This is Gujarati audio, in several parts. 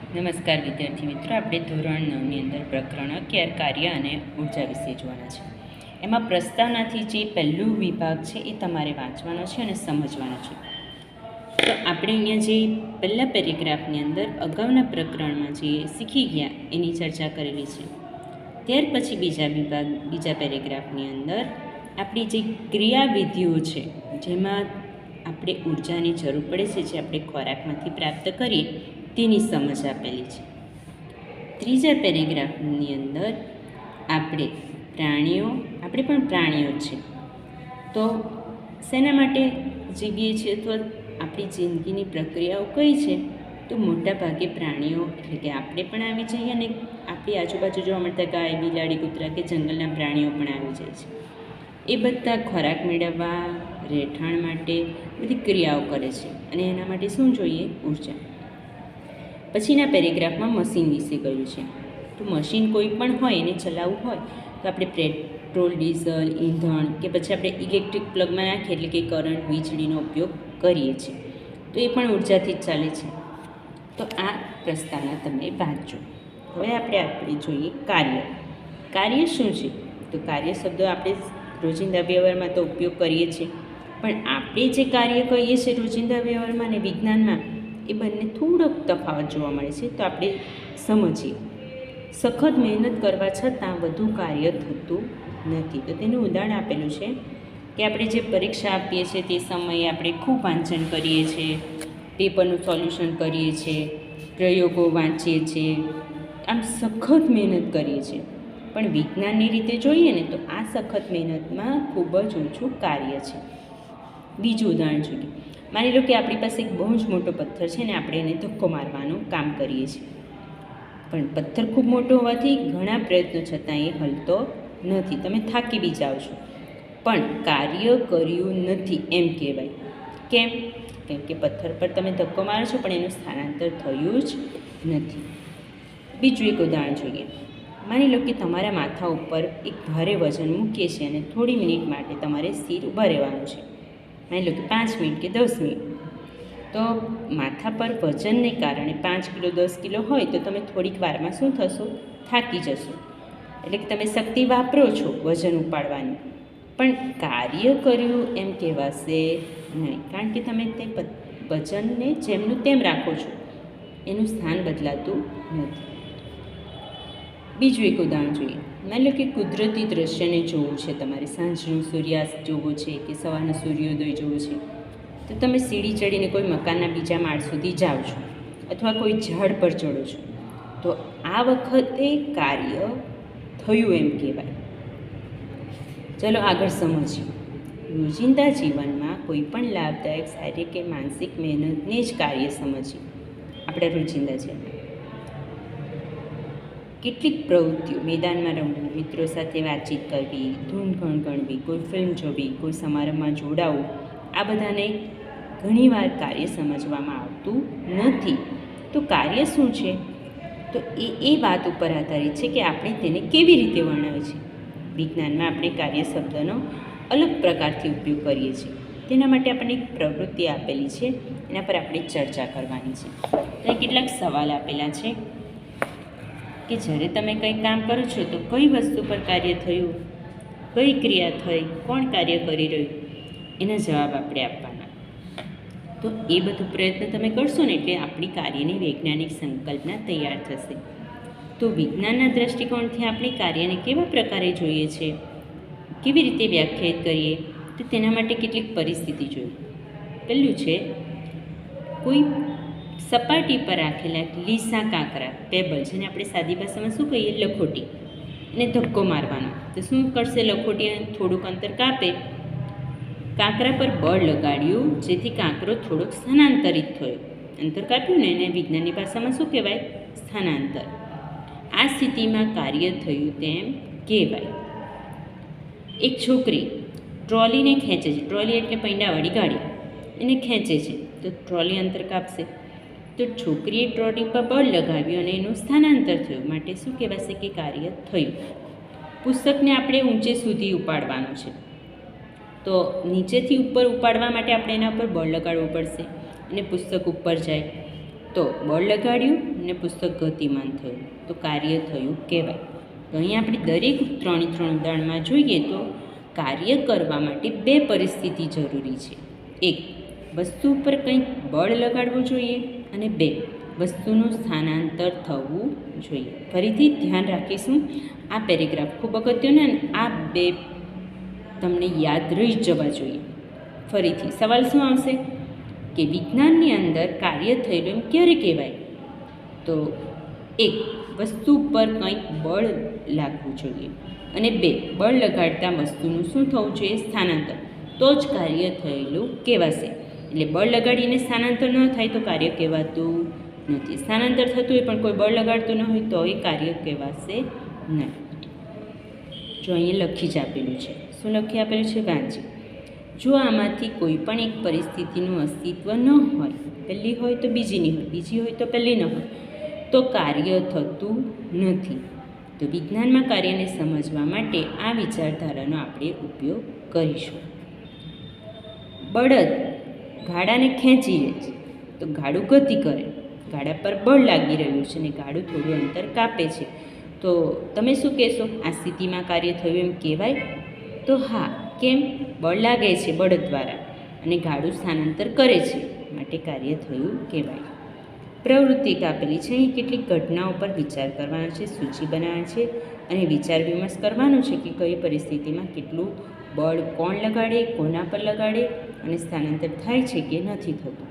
નમસ્કાર વિદ્યાર્થી મિત્રો, આપણે ધોરણ 9ની અંદર પ્રકરણ 11 કાર્ય અને ઉર્જા વિશે જોવાના છે. એમાં પ્રસ્તાવનાથી જે પહેલું વિભાગ છે એ તમારે વાંચવાનો છે અને સમજવાનો છે. તો આપણે અહીંયા જે પહેલા પેરેગ્રાફની અંદર અગાઉના પ્રકરણમાં જે શીખી ગયા એની ચર્ચા કરેલી છે. ત્યાર પછી બીજા પેરેગ્રાફની અંદર આપણી જે ક્રિયાવિધિઓ છે જેમાં આપણે ઉર્જાની જરૂર પડે છે, જે આપણે ખોરાકમાંથી પ્રાપ્ત કરીએ તેની સમજ આપેલી છે. ત્રીજા પેરેગ્રાફની અંદર આપણે પણ પ્રાણીઓ છે, તો શેના માટે જીવીએ છીએ, તો આપણી જિંદગીની પ્રક્રિયાઓ કઈ છે, તો મોટાભાગે પ્રાણીઓ એટલે કે આપણે પણ આવી જઈએ અને આપણી આજુબાજુ જોવા મળતા ગાય, બિલાડી, કૂતરા કે જંગલના પ્રાણીઓ પણ આવી જાય છે. એ બધા ખોરાક મેળવવા, રહેઠાણ માટે બધી ક્રિયાઓ કરે છે અને એના માટે શું જોઈએ? ઉર્જા. પછીના પેરેગ્રાફમાં મશીન વિશે કહ્યું છે. તો મશીન કોઈ પણ હોય એને ચલાવવું હોય તો આપણે પેટ્રોલ, ડીઝલ, ઈંધણ કે પછી આપણે ઇલેક્ટ્રિક પ્લગમાં નાખીએ એટલે કે કરંટ, વીજળીનો ઉપયોગ કરીએ છીએ. તો એ પણ ઉર્જાથી જ ચાલે છે. તો આ પ્રસ્તાવના તમે વાંચો. હવે આપણે જોઈએ કાર્ય શું છે? તો કાર્ય શબ્દો આપણે રોજિંદા વ્યવહારમાં તો ઉપયોગ કરીએ છીએ, પણ આપણે જે કાર્ય કહીએ છીએ રોજિંદા વ્યવહારમાં અને વિજ્ઞાનમાં એ બંને થોડોક તફાવત જોવા મળે છે. તો આપણે સમજીએ. સખત મહેનત કરવા છતાં વધુ કાર્ય થતું નથી. તો તેનું ઉદાહરણ આપેલું છે કે આપણે જે પરીક્ષા આપીએ છીએ તે સમયે આપણે ખૂબ વાંચન કરીએ છીએ, પેપરનું સોલ્યુશન કરીએ છીએ, પ્રયોગો વાંચીએ છીએ, આમ સખત મહેનત કરીએ છીએ. પણ વિજ્ઞાનની રીતે જોઈએ ને તો આ સખત મહેનતમાં ખૂબ જ ઓછું કાર્ય છે. બીજું ઉદાહરણ જોઈએ. માની લો કે આપણી પાસે એક બહુ જ મોટો પથ્થર છે ને આપણે એને ધક્કો મારવાનું કામ કરીએ છીએ, પણ પથ્થર ખૂબ મોટો હોવાથી ઘણા પ્રયત્નો છતાં એ હલતો નથી. તમે થાકી બી જાઓ છો, પણ કાર્ય કર્યું નથી એમ કહેવાય. કેમ? કેમ કે પથ્થર પર તમે ધક્કો મારો છો પણ એનું સ્થાનાંતર થયું જ નથી. બીજું એક ઉદાહરણ જોઈએ. માની લો કે તમારા માથા ઉપર એક ભારે વજન મૂકીએ છીએ અને થોડી મિનિટ માટે તમારે સ્થિર ઊભા રહેવાનું છે. માની લો કે 5 મિનિટ કે 10 મિનિટ. તો માથા પર વજનને કારણે 5 કિલો 10 કિલો હોય તો તમે થોડીક વારમાં શું થશો? થાકી જશો. એટલે કે તમે શક્તિ વાપરો છો વજન ઉપાડવાની, પણ કાર્ય કર્યું એમ કહેવાશે નહીં, કારણ કે તમે તે વજનને જેમનું તેમ રાખો છો, એનું સ્થાન બદલાતું નથી. બીજું એક ઉદાહરણ જોઈએ. માની લો કે કુદરતી દ્રશ્યને જોવું છે, તમારે સાંજનું સૂર્યાસ્ત જોવો છે કે સવારનો સૂર્યોદય જોવો છે, તો તમે સીડી ચડીને કોઈ મકાનના બીજા માળ સુધી જાઓ છો અથવા કોઈ ઝાડ પર ચડો છો. તો આ વખતે કાર્ય થયું એમ કહેવાય. ચલો આગળ સમજીએ. રોજિંદા જીવનમાં કોઈ પણ લાભદાયક શારીરિક કે માનસિક મહેનતને જ કાર્ય સમજીએ. આપણા રોજિંદા જીવનમાં કેટલીક પ્રવૃત્તિઓ, મેદાનમાં રમવું, મિત્રો સાથે વાતચીત કરવી, ધૂન ગણગણવી, કોઈ ફિલ્મ જોવી, કોઈ સમારંભમાં જોડાવું, આ બધાને ઘણીવાર કાર્ય સમજવામાં આવતું નથી. તો કાર્ય શું છે? તો એ વાત ઉપર આધારિત છે કે આપણે તેને કેવી રીતે વર્ણવીએ છીએ. વિજ્ઞાનમાં આપણે કાર્ય શબ્દનો અલગ પ્રકારથી ઉપયોગ કરીએ છીએ. તેના માટે આપણને એક પ્રવૃત્તિ આપેલી છે, એના પર આપણે ચર્ચા કરવાની છે. ત્યાં કેટલાક સવાલ આપેલા છે કે જ્યારે તમે કંઈ કામ કરો છો તો કઈ વસ્તુ પર કાર્ય થયું, કઈ ક્રિયા થઈ, કોણ કાર્ય કરી રહ્યું, એના જવાબ આપણે આપવાના. તો એ બધું પ્રયત્ન તમે કરશો ને એટલે આપણી કાર્યની વૈજ્ઞાનિક સંકલ્પના તૈયાર થશે. તો વિજ્ઞાનના દૃષ્ટિકોણથી આપણે કાર્યને કેવા પ્રકારે જોઈએ છે, કેવી રીતે વ્યાખ્યાયિત કરીએ, તો તેના માટે કેટલીક પરિસ્થિતિ જોઈએ. પહેલું છે, કોઈ સપાટી પર રાખેલા લીસા કાંકરા, પેબલ, જેને આપણે સાદી ભાષામાં શું કહીએ? લખોટી. એને ધક્કો મારવાનો. તો શું કરશે? લખોટી થોડુંક અંતર કાપે, કાંકરા પર બળ લગાડ્યું જેથી કાંકરો થોડોક સ્થાનાંતરિત થયો. અંતર કાપ્યું ને એને વિજ્ઞાનની ભાષામાં શું કહેવાય? સ્થાનાંતર. આ સ્થિતિમાં કાર્ય થયું તેમ કહેવાય. એક છોકરી ટ્રોલીને ખેંચે છે. ટ્રોલી એટલે પૈડાવાળી ગાડી. એને ખેંચે છે તો ટ્રોલી અંતર કાપશે. તો છોકરીએ ટ્રોલી પર બળ લગાવ્યું અને એનું સ્થાનાંતર થયું, માટે શું કહેવાશે? કે કાર્ય થયું. પુસ્તકને આપણે ઊંચે સુધી ઉપાડવાનું છે, તો નીચેથી ઉપર ઉપાડવા માટે આપણે એના પર બળ લગાડવું પડશે અને પુસ્તક ઉપર જાય. તો બળ લગાડ્યું અને પુસ્તક ગતિમાન થયું તો કાર્ય થયું કહેવાય. તો અહીં આપણે દરેક 3 ઉદાહરણમાં જોઈએ તો કાર્ય કરવા માટે 2 પરિસ્થિતિ જરૂરી છે. 1, વસ્તુ ઉપર કંઈક બળ લગાડવું જોઈએ, અને 2, વસ્તુનું સ્થાનાંતર થવું જોઈએ. ફરીથી ધ્યાન રાખીશું, આ પેરેગ્રાફ ખૂબ અગત્યનો અને આ 2 તમને યાદ રહી જવા જોઈએ. ફરીથી સવાલ શું આવશે કે વિજ્ઞાનની અંદર કાર્ય થયેલું એમ ક્યારે કહેવાય? તો 1, વસ્તુ પર કંઈક બળ લાગવું જોઈએ, અને 2, બળ લગાડતા વસ્તુનું શું થવું જોઈએ? સ્થાનાંતર. તો જ કાર્ય થયેલું કહેવાશે. એટલે બળ લગાડીને સ્થાનાંતર ન થાય તો કાર્ય કહેવાતું નથી. સ્થાનાંતર થતું હોય પણ કોઈ બળ લગાડતું ન હોય તો એ કાર્ય કહેવાશે નહીં. જો અહીંયા લખી જ આપેલું છે. શું લખી આપેલું છે? વાંચી. જો આમાંથી કોઈ પણ એક પરિસ્થિતિનું અસ્તિત્વ ન હોય, પહેલી હોય તો બીજી નહીં હોય, બીજી હોય તો પહેલી ન હોય, તો કાર્ય થતું નથી. તો વિજ્ઞાનમાં કાર્યને સમજવા માટે આ વિચારધારાનો આપણે ઉપયોગ કરીશું. બળદ ગાડાને ખેંચી લે છે તો ગાડું ગતિ કરે, ગાડા પર બળ લાગી રહ્યું છે અને ગાડું થોડું અંતર કાપે છે. તો તમે શું કહેશો? આ સ્થિતિમાં કાર્ય થયું એમ કહેવાય? તો હા. કેમ? બળ લાગે છે બળદ દ્વારા અને ગાડું સ્થાનાંતર કરે છે, માટે કાર્ય થયું કહેવાય. પ્રવૃત્તિ આપેલી છે. અહીં કેટલીક ઘટનાઓ પર વિચાર કરવાનો છે, સૂચિ બનાવવાની છે અને વિચાર વિમર્શ કરવાનો છે કે કઈ પરિસ્થિતિમાં કેટલું બળ કોણ લગાડે, કોના પર લગાડે અને સ્થાનાંતર થાય છે કે નથી થતું.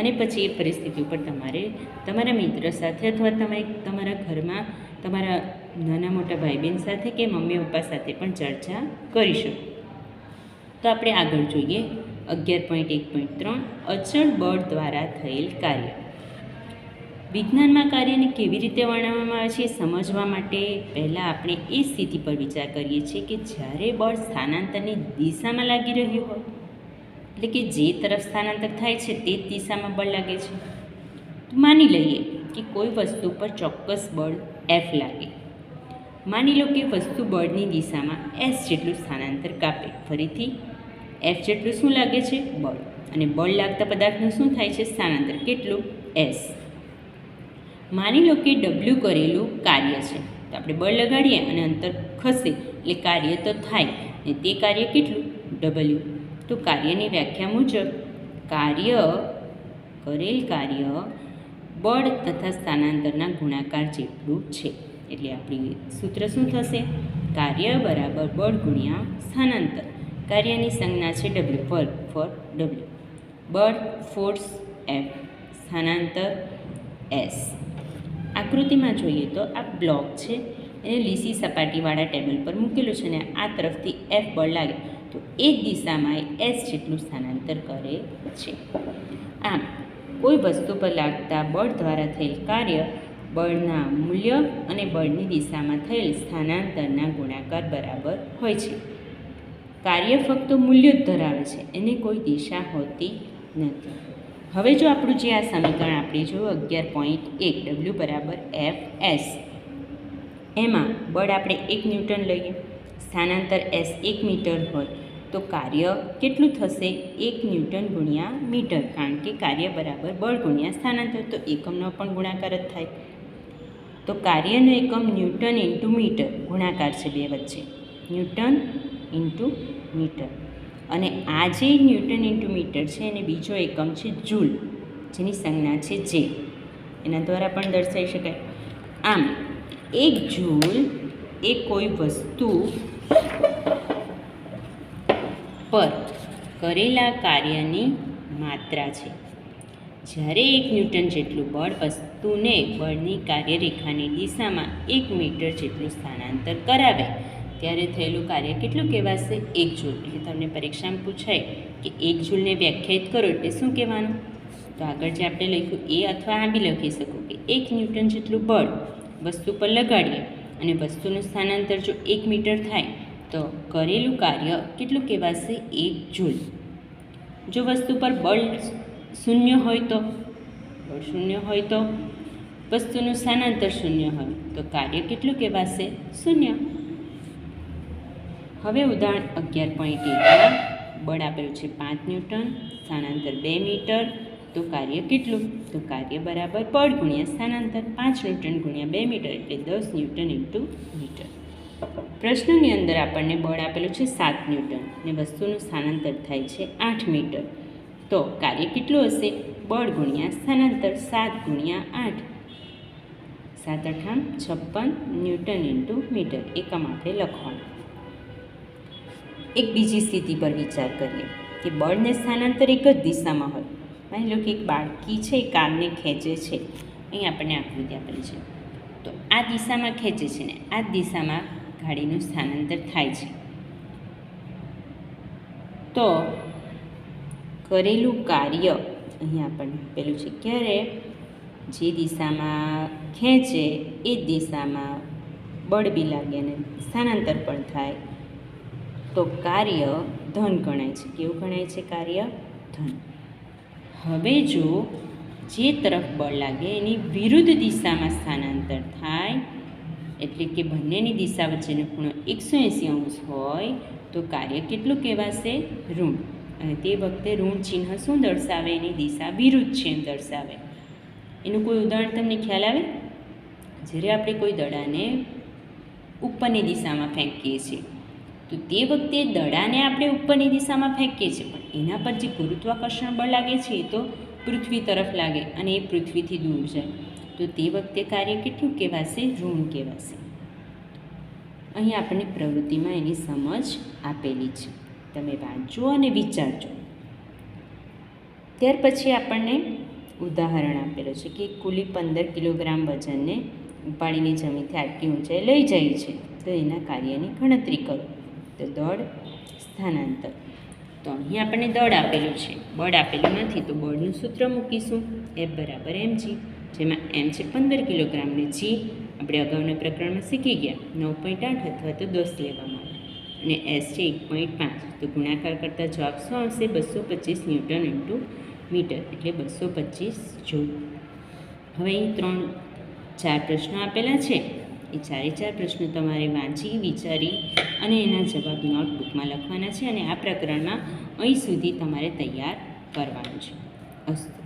અને પછી એ પરિસ્થિતિ ઉપર તમારે તમારા મિત્ર સાથે અથવા તમે તમારા ઘરમાં તમારા નાના મોટા ભાઈ બહેન સાથે કે મમ્મી પપ્પા સાથે પણ ચર્ચા કરી શકો. તો આપણે આગળ જોઈએ 11.1.3 અચળ બળ દ્વારા થયેલ કાર્ય. વિજ્ઞાનમાં કાર્યને કેવી રીતે વર્ણવવામાં આવે છે એ સમજવા માટે પહેલાં આપણે એ સ્થિતિ પર વિચાર કરીએ છીએ કે જ્યારે બળ સ્થાનાંતરની દિશામાં લાગી રહ્યું હોય, એટલે કે જે તરફ સ્થાનાંતર થાય છે તે જ દિશામાં બળ લાગે છે. તો માની લઈએ કે કોઈ વસ્તુ પર ચોક્કસ બળ F લાગે. માની લો કે વસ્તુ બળની દિશામાં S જેટલું સ્થાનાંતર કાપે. ફરીથી F જેટલું શું લાગે છે? બળ. અને બળ લાગતા પદાર્થનું શું થાય છે? સ્થાનાંતર. કેટલું? S. માની લો કે W કરેલું કાર્ય છે, તો આપણે બળ લગાડીએ અને અંતર ખસે એટલે કાર્ય તો થાય, ને તે કાર્ય કેટલું? W. તો કાર્યની વ્યાખ્યા મુજબ કરેલ કાર્ય બળ તથા સ્થાનાંતરના ગુણાકાર જેટલું છે. એટલે આપણી સૂત્ર શું થશે? કાર્ય બરાબર બળ ગુણ્યા સ્થાનાંતર. કાર્યની સંજ્ઞા છે W, વર્ક ફોર W. બળ ફોર્સ F, સ્થાનાંતર S. આકૃતિમાં જોઈએ તો આ બ્લોક છે, એને લીસી સપાટીવાળા ટેબલ પર મૂકેલું છે અને આ તરફથી F બળ લાગે તો એ જ દિશામાં એ S જેટલું સ્થાનાંતર કરે છે. આમ કોઈ વસ્તુ પર લાગતા બળ દ્વારા થયેલ કાર્ય બળના મૂલ્ય અને બળની દિશામાં થયેલ સ્થાનાંતરના ગુણાકાર બરાબર હોય છે. કાર્ય ફક્ત મૂલ્ય જ ધરાવે છે, એને કોઈ દિશા હોતી નથી. હવે જો આપણું જે આ સમીકરણ આપણે જોયું 11.1 W બરાબર Fs, એમાં બળ આપણે 1 ન્યૂટન લઈએ, સ્થાનાંતર S 1 મીટર હોય તો કાર્ય કેટલું થશે? 1 ન્યૂટન ગુણ્યા મીટર, કારણ કે કાર્ય બરાબર બળ ગુણ્યા સ્થાનાંતર, તો એકમનો પણ ગુણાકાર જ થાય. તો કાર્યનો એકમ ન્યૂટન ઇન્ટુ મીટર, ગુણાકાર છે બે વચ્ચે, ન્યૂટન ઇન્ટુ મીટર. અને આ જે ન્યૂટન ઇન્ટુ મીટર છે એને બીજો એકમ છે જૂલ, જેની સંજ્ઞા છે જે, એના દ્વારા પણ દર્શાવી શકાય. આમ 1 જૂલ એ કોઈ વસ્તુ પર કરેલા કાર્યની માત્રા છે. જ્યારે 1 ન્યૂટન જેટલું બળ વસ્તુને બળની કાર્યરેખાની દિશામાં 1 મીટર જેટલું સ્થાનાંતર કરાવે ત્યારે થયેલું કાર્ય કેટલું કહેવાશે? 1 જૂલ. એટલે તમને પરીક્ષામાં પૂછાય કે 1 જૂલને વ્યાખ્યાયિત કરો એટલે શું કહેવાનું? તો આગળ જે આપણે લખ્યું એ અથવા આ બી લખી શકો કે 1 ન્યૂટન જેટલું બળ વસ્તુ પર લગાડીએ અને વસ્તુનું સ્થાનાંતર જો 1 મીટર થાય તો કરેલું કાર્ય કેટલું કહેવાશે? 1 જૂલ. જો વસ્તુ પર બળ શૂન્ય હોય તો વસ્તુનું સ્થાનાંતર શૂન્ય હોય તો કાર્ય કેટલું કહેવાશે? શૂન્ય. હવે ઉદાહરણ 11.1માં બળ આપેલું છે 5 ન્યૂટન, સ્થાનાંતર 2 મીટર તો કાર્ય કેટલું? તો કાર્ય બરાબર બળ ગુણ્યા સ્થાનાંતર. 5 ન્યૂટન ગુણ્યા 2 મીટર એટલે 10 ન્યૂટન ઇન્ટુ મીટર. પ્રશ્નની અંદર આપણને બળ આપેલું છે 7 ન્યૂટન ને વસ્તુનું સ્થાનાંતર થાય છે 8 મીટર. તો કાર્ય કેટલું હશે? બળ ગુણ્યા સ્થાનાંતર 7 ગુણ્યા 8, 7 8 56 ન્યૂટન ઇન્ટુ મીટર. એકમ આપણે લખવાનું. એક બીજી સ્થિતિ પર વિચાર કરીએ કે બળને સ્થાનાંતર એક જ દિશામાં હોય. માની લો કે એક બાળકી છે એ કારને ખેંચે છે. અહીં આપણને આકૃતિ આપેલી છે. તો આ દિશામાં ખેંચે છે ને આ જ દિશામાં ગાડીનું સ્થાનાંતર થાય છે. તો કરેલું કાર્ય અહીં આપણને આપેલું છે. ક્યારે? જે દિશામાં ખેંચે એ જ દિશામાં બળ બી લાગે અને સ્થાનાંતર પણ થાય તો કાર્ય ધન ગણાય છે. કેવું ગણાય છે? કાર્ય ધન. હવે જો જે તરફ બળ લાગે એની વિરુદ્ધ દિશામાં સ્થાનાંતર થાય એટલે કે બંનેની દિશા વચ્ચેનો ખૂણો 180 અંશ હોય તો કાર્ય કેટલું કહેવાશે? ઋણ. અને તે વખતે ઋણ ચિહ્ન શું દર્શાવે? એની દિશા વિરુદ્ધ ચિહ્ન દર્શાવે. એનું કોઈ ઉદાહરણ તમને ખ્યાલ આવે? જ્યારે આપણે કોઈ દડાને ઉપરની દિશામાં ફેંકીએ છીએ તો તે વખતે દડાને આપણે ઉપરની દિશામાં ફેંકીએ છીએ પણ એના પર જે ગુરુત્વાકર્ષણ બળ લાગે છે એ તો પૃથ્વી તરફ લાગે અને એ પૃથ્વીથી દૂર જાય તો તે વખતે કાર્ય કેટલું કહેવાશે? ઋણ કહેવાશે. અહીં આપણને પ્રવૃત્તિમાં એની સમજ આપેલી છે. તમે વાંચો અને વિચારજો. ત્યાર પછી આપણને ઉદાહરણ આપેલું છે કે કુલી 15 કિલોગ્રામ વજનને ઉપાડીને જમીનથી આટલી ઊંચાઈ લઈ જાય છે તો એના કાર્યની ગણતરી કરો. તો દળ સ્થાનાંતર. તો અહીં આપણને દળ આપેલું છે, બળ આપેલું નથી તો બળનું સૂત્ર મૂકીશું F બરાબર mg, જેમાં m છે 15 કિલોગ્રામ ને g આપણે અગાઉના પ્રકરણમાં શીખી ગયા 9.8 અથવા તો 10 લેવામાં આવે અને s છે 1.5. તો ગુણાકાર કરતાં જવાબ શું આવશે? 225 ન્યૂટન ઇન્ટુ મીટર એટલે 225 જૂલ. હવે અહીં 4 પ્રશ્નો આપેલા છે. એ 4 પ્રશ્નો તમારે વાંચી વિચારી અને એના જવાબ નોટબુકમાં લખવાના છે અને આ પ્રકરણમાં અહીં સુધી તમારે તૈયાર કરવાનું છે. અસ્તુ.